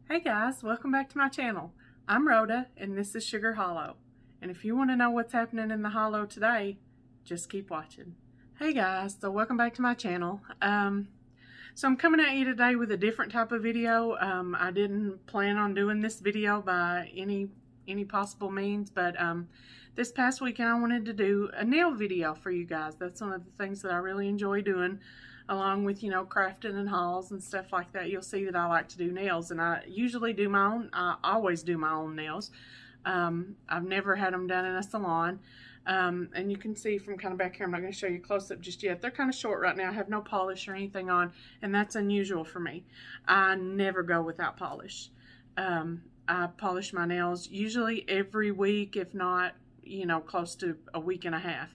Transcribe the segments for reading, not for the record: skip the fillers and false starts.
Hey guys, welcome back to my channel. I'm Rhoda and this is Sugar Hollow. And if you want to know what's happening in the hollow today, just keep watching. Hey guys, so welcome back to my channel. So I'm coming at you today with a different type of video. I didn't plan on doing this video by any possible means, but this past weekend I wanted to do a nail video for you guys. That's one of the things that I really enjoy doing, along with, you know, crafting and hauls and stuff like that. You'll see that I like to do nails, and I usually do my own. I always do my own nails. I've never had them done in a salon. And you can see from kind of back here, I'm not going to show you close up just yet. They're kind of short right now. I have no polish or anything on, and that's unusual for me. I never go without polish. I polish my nails usually every week, if not, you know, close to a week and a half.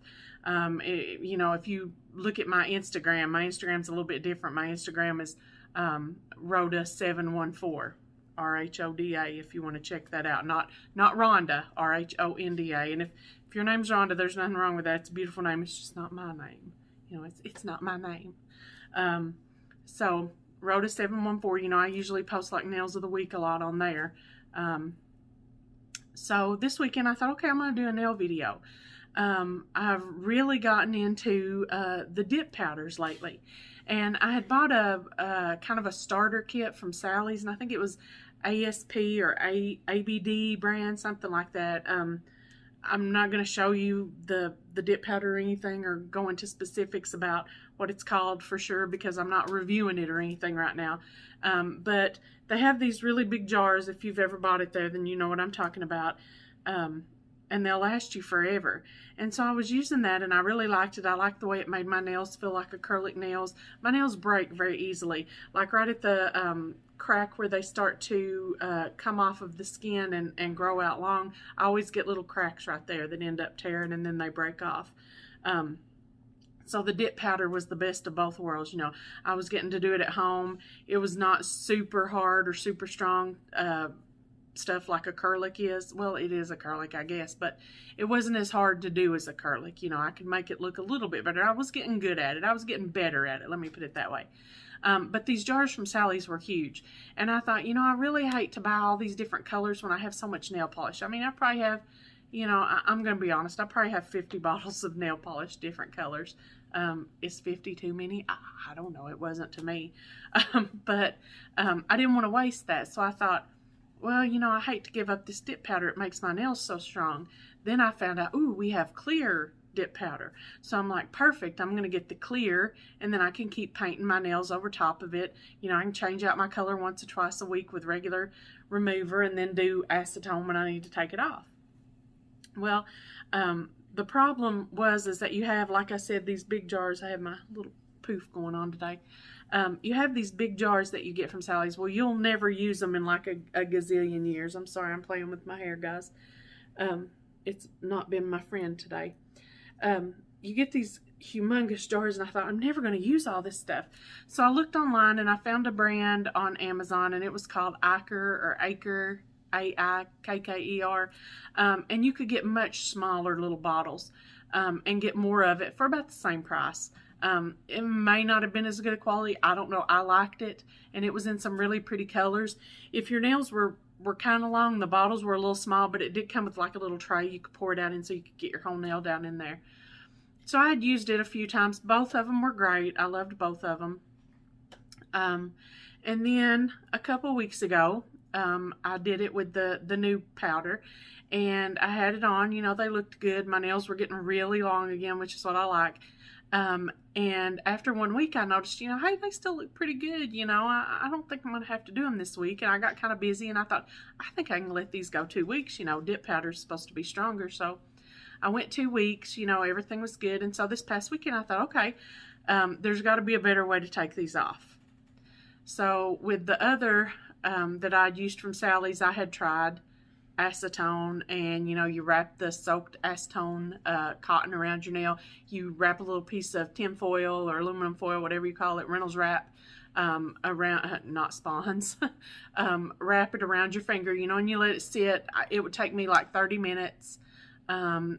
You know, if you look at my Instagram's a little bit different. My Instagram is Rhoda714, RHODA, if you want to check that out. Not Rhonda, RHONDA. And if your name's Rhonda, there's nothing wrong with that. It's a beautiful name. It's just not my name. You know, it's not my name. So Rhoda714, you know, I usually post like nails of the week a lot on there. So this weekend I thought, okay, I'm going to do a nail video. I've really gotten into the dip powders lately, and I had bought a kind of a starter kit from Sally's, and I think it was ASP or ABD brand, something like that. I'm not going to show you the dip powder or anything, or go into specifics about what it's called for sure, because I'm not reviewing it or anything right now. But they have these really big jars. If you've ever bought it there, then you know what I'm talking about. And they'll last you forever. And so I was using that, and I really liked it. I liked the way it made my nails feel like acrylic nails. My nails break very easily. Like right at the crack where they start to come off of the skin and grow out long, I always get little cracks right there that end up tearing, and then they break off. So the dip powder was the best of both worlds. You know, I was getting to do it at home. It was not super hard or super strong stuff like acrylic is. Well, it is acrylic, I guess, but it wasn't as hard to do as acrylic. You know, I could make it look a little bit better. I was getting good at it. I was getting better at it. Let me put it that way. But these jars from Sally's were huge. And I thought, you know, I really hate to buy all these different colors when I have so much nail polish. I mean, I probably have, you know, I'm going to be honest, I probably have 50 bottles of nail polish, different colors. Is 50 too many? I don't know. It wasn't to me. But I didn't want to waste that. So I thought, well, you know, I hate to give up this dip powder. It makes my nails so strong. Then I found out, ooh, we have clear dip powder. So I'm like, perfect. I'm going to get the clear, and then I can keep painting my nails over top of it. You know, I can change out my color once or twice a week with regular remover, and then do acetone when I need to take it off. Well, the problem is that you have, like I said, these big jars. I have my little poof going on today. You have these big jars that you get from Sally's. Well, you'll never use them in like a gazillion years. I'm sorry, I'm playing with my hair, guys. It's not been my friend today. You get these humongous jars, and I thought, I'm never going to use all this stuff. So I looked online, and I found a brand on Amazon, and it was called Aiker, AIKKER. And you could get much smaller little bottles and get more of it for about the same price. It may not have been as good a quality. I don't know. I liked it, and it was in some really pretty colors. If your nails were kind of long, the bottles were a little small, but it did come with like a little tray you could pour it out in, so you could get your whole nail down in there. So I had used it a few times. Both of them were great. I loved both of them. And then a couple weeks ago, I did it with the new powder, and I had it on. You know, they looked good. My nails were getting really long again, which is what I like. And after 1 week, I noticed, you know, hey, they still look pretty good. You know, I don't think I'm going to have to do them this week. And I got kind of busy, and I thought, I think I can let these go 2 weeks. You know, dip powder is supposed to be stronger. So I went 2 weeks, you know, everything was good. And so this past weekend, I thought, okay, there's got to be a better way to take these off. So with the other that I'd used from Sally's, I had tried acetone, and you know, you wrap the soaked acetone cotton around your nail. You wrap a little piece of tin foil or aluminum foil, whatever you call it, Reynolds wrap, around, not spawns, wrap it around your finger, you know, and you let it sit. It would take me like 30 minutes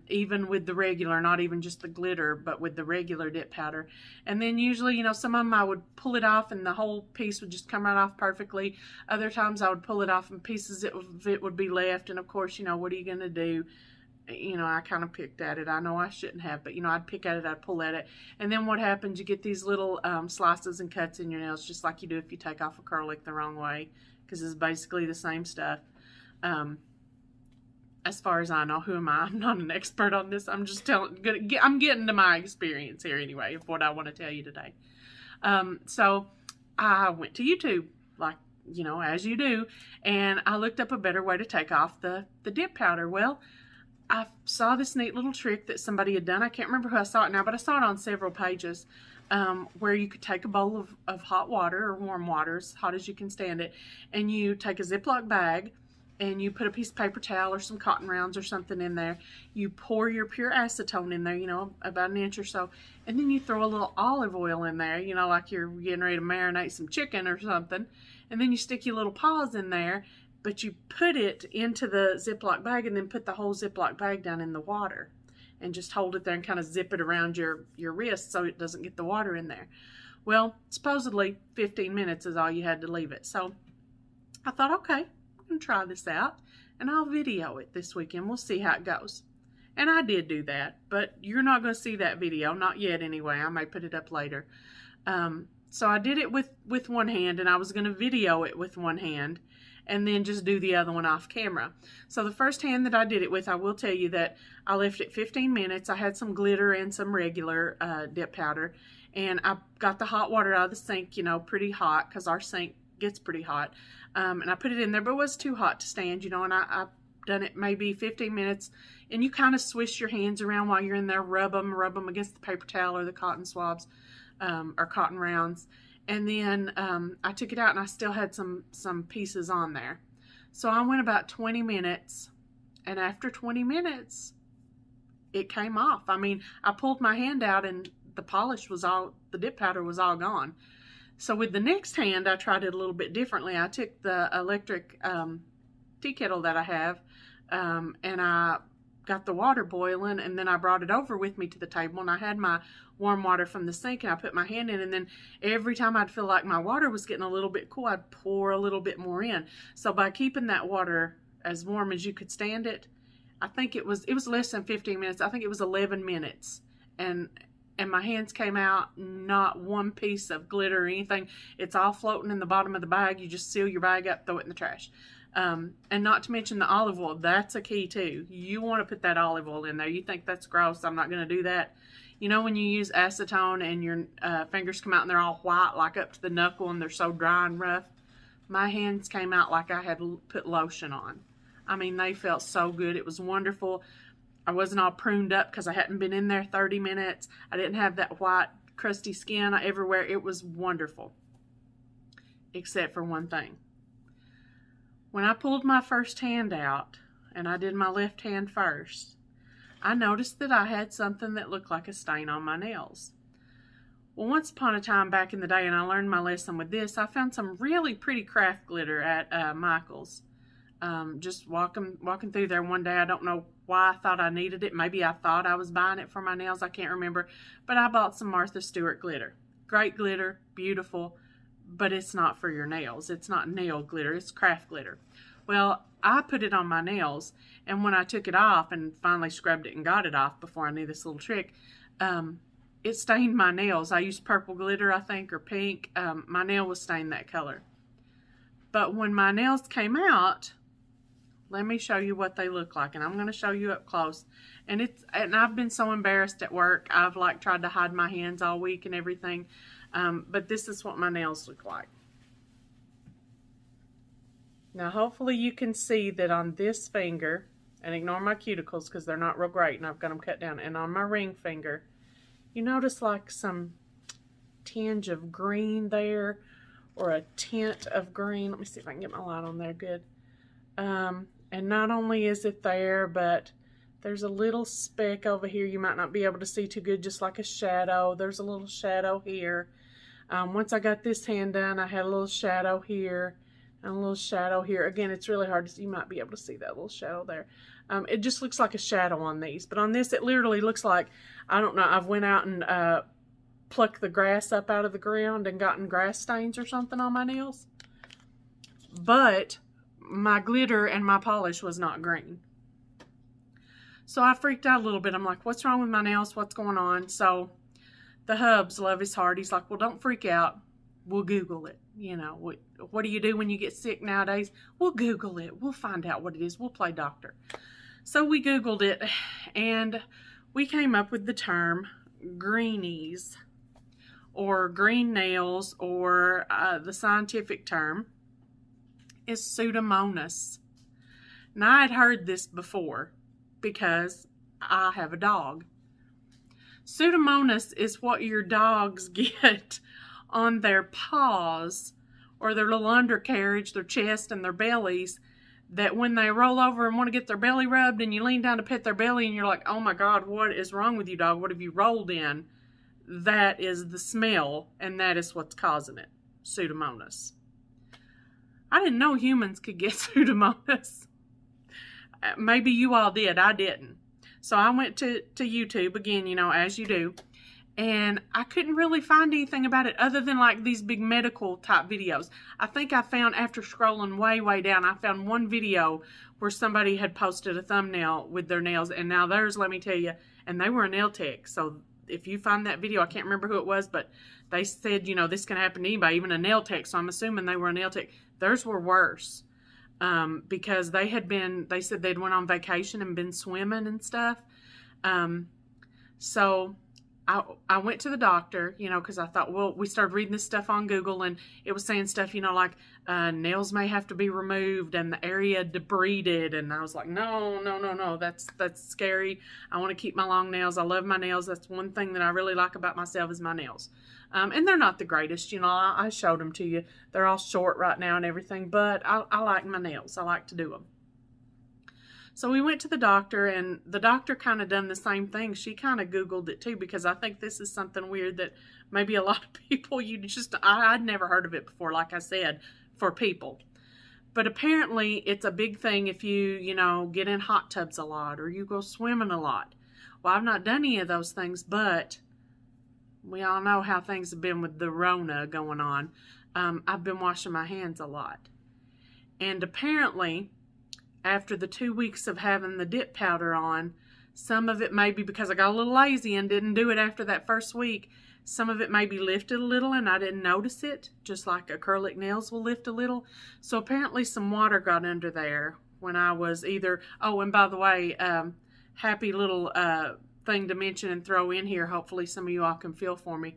even with the regular, not even just the glitter, but with the regular dip powder. And then usually, you know, some of them I would pull it off and the whole piece would just come right off perfectly. Other times I would pull it off and pieces of it would be left. And of course, you know, what are you going to do? You know, I kind of picked at it. I know I shouldn't have, but you know, I'd pick at it, I'd pull at it. And then what happens, you get these little slices and cuts in your nails, just like you do if you take off acrylic the wrong way, because it's basically the same stuff. As far as I know, who am I? I'm not an expert on this. I'm just I'm getting to my experience here anyway of what I want to tell you today. So I went to YouTube, like, you know, as you do, and I looked up a better way to take off the dip powder. Well, I saw this neat little trick that somebody had done. I can't remember who I saw it now, but I saw it on several pages, where you could take a bowl of hot water or warm water, as hot as you can stand it, and you take a Ziploc bag and you put a piece of paper towel or some cotton rounds or something in there. You pour your pure acetone in there, you know, about an inch or so, and then you throw a little olive oil in there, you know, like you're getting ready to marinate some chicken or something, and then you stick your little paws in there, but you put it into the Ziploc bag and then put the whole Ziploc bag down in the water and just hold it there and kind of zip it around your wrist so it doesn't get the water in there. Well, supposedly 15 minutes is all you had to leave it. So I thought, okay, I'm going to try this out and I'll video it this weekend. We'll see how it goes. And I did do that, but you're not going to see that video, not yet anyway. I may put it up later. So I did it with one hand, and I was going to video it with one hand and then just do the other one off camera. So the first hand that I did it with, I will tell you that I left it 15 minutes. I had some glitter and some regular dip powder, and I got the hot water out of the sink, you know, pretty hot, because our sink gets pretty hot. And I put it in there, but it was too hot to stand, you know, and I've done it maybe 15 minutes, and you kind of swish your hands around while you're in there, rub them against the paper towel or the cotton swabs, or cotton rounds. And then I took it out and I still had some pieces on there. So I went about 20 minutes, and after 20 minutes, it came off. I mean, I pulled my hand out and the dip powder was all gone. So with the next hand, I tried it a little bit differently. I took the electric tea kettle that I have, and I got the water boiling, and then I brought it over with me to the table, and I had my warm water from the sink, and I put my hand in, and then every time I'd feel like my water was getting a little bit cool, I'd pour a little bit more in. So by keeping that water as warm as you could stand it, I think it was less than 15 minutes. I think it was 11 minutes, and my hands came out, not one piece of glitter or anything. It's all floating in the bottom of the bag. You just seal your bag up, throw it in the trash. And not to mention the olive oil. That's a key too. You want to put that olive oil in there. You think that's gross, I'm not going to do that. You know, when you use acetone and your fingers come out and they're all white, like up to the knuckle, and they're so dry and rough? My hands came out like I had put lotion on. I mean, they felt so good. It was wonderful. I wasn't all pruned up because I hadn't been in there 30 minutes. I didn't have that white, crusty skin everywhere. It was wonderful. Except for one thing. When I pulled my first hand out, and I did my left hand first, I noticed that I had something that looked like a stain on my nails. Well, once upon a time back in the day, and I learned my lesson with this, I found some really pretty craft glitter at Michael's. Just walking through there one day. I don't know why I thought I needed it. Maybe I thought I was buying it for my nails. I can't remember. But I bought some Martha Stewart glitter. Great glitter, beautiful, but it's not for your nails. It's not nail glitter. It's craft glitter. Well, I put it on my nails, and when I took it off and finally scrubbed it and got it off before I knew this little trick, it stained my nails. I used purple glitter, I think, or pink. My nail was stained that color. But when my nails came out, let me show you what they look like, and I'm going to show you up close. And I've been so embarrassed at work. I've like tried to hide my hands all week and everything. But this is what my nails look like. Now, hopefully you can see that on this finger, and ignore my cuticles because they're not real great, and I've got them cut down, and on my ring finger, you notice like some tinge of green there, or a tint of green. Let me see if I can get my light on there good. And not only is it there, but there's a little speck over here you might not be able to see too good, just like a shadow. There's a little shadow here. Once I got this hand done, I had a little shadow here. And a little shadow here. Again, it's really hard to see. You might be able to see that little shadow there. It just looks like a shadow on these. But on this, it literally looks like, I don't know, I've went out and plucked the grass up out of the ground and gotten grass stains or something on my nails. But my glitter and my polish was not green. So I freaked out a little bit. I'm like, what's wrong with my nails? What's going on? So the hubs, love his heart, he's like, well, don't freak out. We'll Google it. You know, what do you do when you get sick nowadays? We'll Google it. We'll find out what it is. We'll play doctor. So we Googled it, and we came up with the term greenies, or green nails, or the scientific term is Psuedomonas. Now, I had heard this before because I have a dog. Pseudomonas is what your dogs get on their paws or their little undercarriage, their chest, and their bellies, that when they roll over and want to get their belly rubbed and you lean down to pet their belly and you're like, oh my God, what is wrong with you, dog? What have you rolled in? That is the smell, and that is what's causing it. Pseudomonas. I didn't know humans could get Pseudomonas. Maybe you all did. I didn't. So I went to YouTube again, you know, as you do. And I couldn't really find anything about it other than like these big medical type videos. I think I found, after scrolling way down, I found one video where somebody had posted a thumbnail with their nails. And now theirs, let me tell you, and they were a nail tech. So if you find that video, I can't remember who it was, but they said, you know, this can happen to anybody, even a nail tech. So I'm assuming they were a nail tech. Theirs were worse. Because they said they'd went on vacation and been swimming and stuff. So I went to the doctor, you know, because I thought, well, we started reading this stuff on Google, and it was saying stuff, you know, like nails may have to be removed and the area debrided. And I was like, no, that's scary. I want to keep my long nails. I love my nails. That's one thing that I really like about myself is my nails. And they're not the greatest, you know, I showed them to you. They're all short right now and everything, but I like my nails. I like to do them. So we went to the doctor, and the doctor kind of done the same thing. She kind of Googled it too, because I think this is something weird that maybe a lot of people, I'd never heard of it before, like I said, for people. But apparently it's a big thing if you know, get in hot tubs a lot or you go swimming a lot. Well, I've not done any of those things, but we all know how things have been with the Rona going on. I've been washing my hands a lot. And apparently, after the 2 weeks of having the dip powder on, some of it may be because I got a little lazy and didn't do it after that first week. Some of it may be lifted a little and I didn't notice it, just like acrylic nails will lift a little. So apparently some water got under there when I was either, oh, and by the way, happy little thing to mention and throw in here. Hopefully some of you all can feel for me.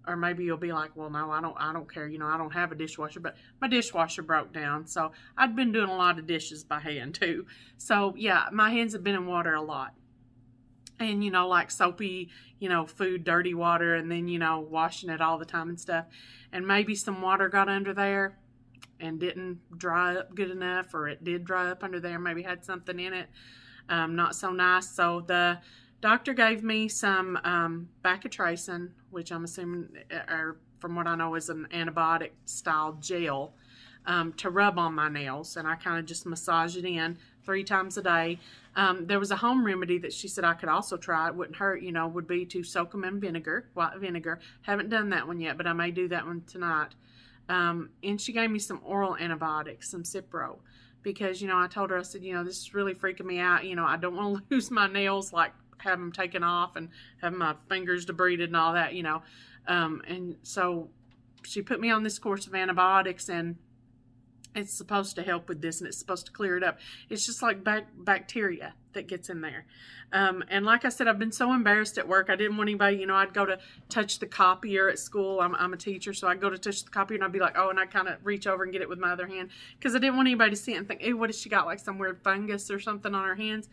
Or maybe you'll be like, well, no, I don't care. You know, I don't have a dishwasher, but my dishwasher broke down. So I'd been doing a lot of dishes by hand too. So yeah, my hands have been in water a lot. And, you know, like soapy, you know, food, dirty water, and then, you know, washing it all the time and stuff. And maybe some water got under there and didn't dry up good enough, or it did dry up under there, maybe had something in it. Not so nice. So the doctor gave me some bacitracin, which I'm assuming, or from what I know, is an antibiotic style gel to rub on my nails. And I kind of just massage it in 3 times a day. There was a home remedy that she said I could also try. It wouldn't hurt, you know, would be to soak them in vinegar, white vinegar. Haven't done that one yet, but I may do that one tonight. And she gave me some oral antibiotics, some Cipro. Because, you know, I told her, I said, you know, this is really freaking me out. You know, I don't want to lose my nails, like have them taken off and have my fingers debrided and all that, you know. And so she put me on this course of antibiotics, and it's supposed to help with this, and it's supposed to clear it up. It's just like bacteria that gets in there. And like I said, I've been so embarrassed at work. I didn't want anybody, you know, I'd go to touch the copier at school. I'm a teacher, so I'd go to touch the copier, and I'd be like, oh, and I'd kind of reach over and get it with my other hand, because I didn't want anybody to see it and think, hey, what has she got, like some weird fungus or something on her hands?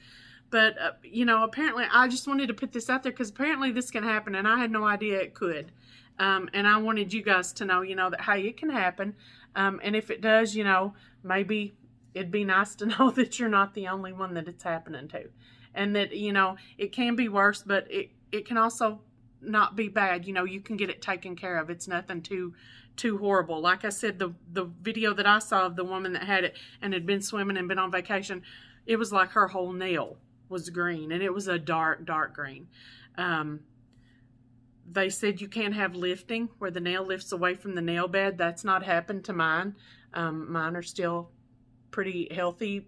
But, you know, apparently I just wanted to put this out there because apparently this can happen, and I had no idea it could. And I wanted you guys to know, you know, that, hey, it can happen. And if it does, you know, maybe it'd be nice to know that you're not the only one that it's happening to. And that, you know, it can be worse, but it can also not be bad. You know, you can get it taken care of. It's nothing too too horrible. Like I said, the video that I saw of the woman that had it and had been swimming and been on vacation, it was like her whole nail was green, and it was a dark, dark green. They said you can't have lifting where the nail lifts away from the nail bed. That's not happened to mine. Mine are still pretty healthy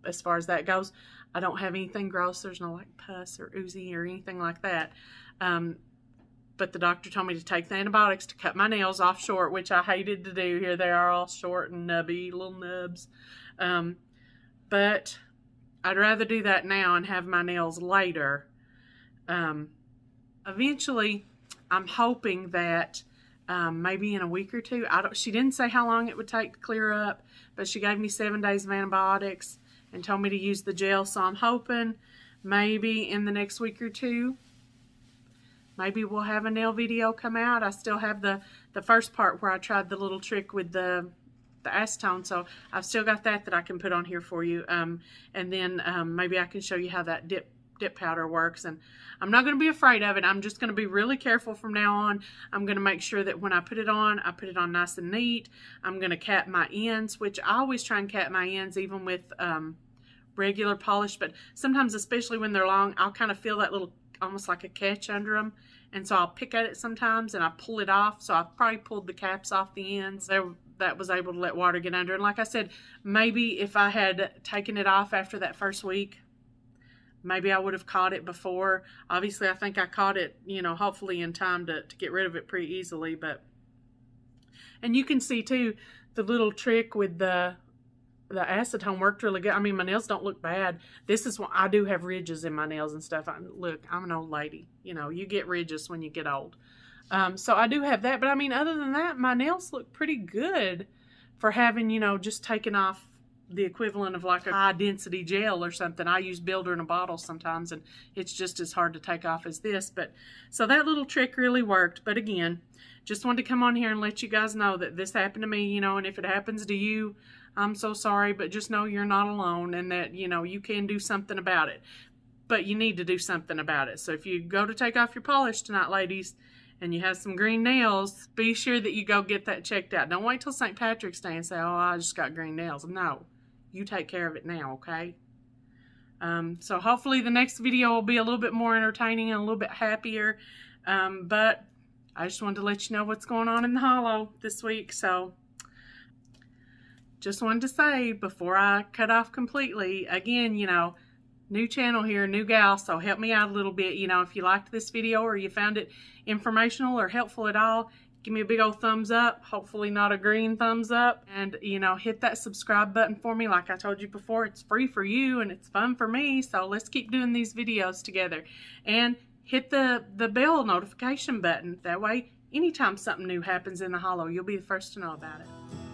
as far as that goes. I don't have anything gross. There's no like pus or oozy or anything like that. But the doctor told me to take the antibiotics to cut my nails off short, which I hated to do. Here they are all short and nubby, little nubs. But I'd rather do that now and have my nails later. Eventually, I'm hoping that maybe in a week or two. She didn't say how long it would take to clear up, but she gave me 7 days of antibiotics and told me to use the gel. So I'm hoping maybe in the next week or two, maybe we'll have a nail video come out. I still have the first part where I tried the little trick with the acetone, so I've still got that I can put on here for you. And then maybe I can show you how that dip powder works. And I'm not going to be afraid of it. I'm just going to be really careful from now on. I'm going to make sure that when I put it on nice and neat. I'm going to cap my ends, which I always try and cap my ends even with regular polish, but sometimes, especially when they're long, I'll kind of feel that little, almost like a catch under them, and so I'll pick at it sometimes and I pull it off. So I've probably pulled the caps off the ends. That was able to let water get under. And like I said, maybe if I had taken it off after that first week, maybe I would have caught it before. Obviously, I think I caught it, you know, hopefully in time to get rid of it pretty easily. But, and you can see too, the little trick with the acetone worked really good. I mean, my nails don't look bad. This is what I do have ridges in my nails and stuff. Look, I'm an old lady. You know, you get ridges when you get old. So I do have that. But I mean, other than that, my nails look pretty good for having, you know, just taken off the equivalent of like a high density gel or something. I use Builder in a bottle sometimes, and it's just as hard to take off as this. But so that little trick really worked. But again, just wanted to come on here and let you guys know that this happened to me, you know, and if it happens to you, I'm so sorry, but just know you're not alone, and that, you know, you can do something about it. But you need to do something about it. So if you go to take off your polish tonight, ladies, and you have some green nails, be sure that you go get that checked out. Don't wait till St. Patrick's Day and say, oh, I just got green nails. No, you take care of it now, okay? So hopefully the next video will be a little bit more entertaining and a little bit happier. But I just wanted to let you know what's going on in the hollow this week. So just wanted to say before I cut off completely, again, you know, new channel here, new gal, so help me out a little bit. You know, if you liked this video or you found it informational or helpful at all, give me a big old thumbs up, hopefully not a green thumbs up, and, you know, hit that subscribe button for me. Like I told you before, it's free for you and it's fun for me, so let's keep doing these videos together. And hit the bell notification button. That way, anytime something new happens in the hollow, you'll be the first to know about it.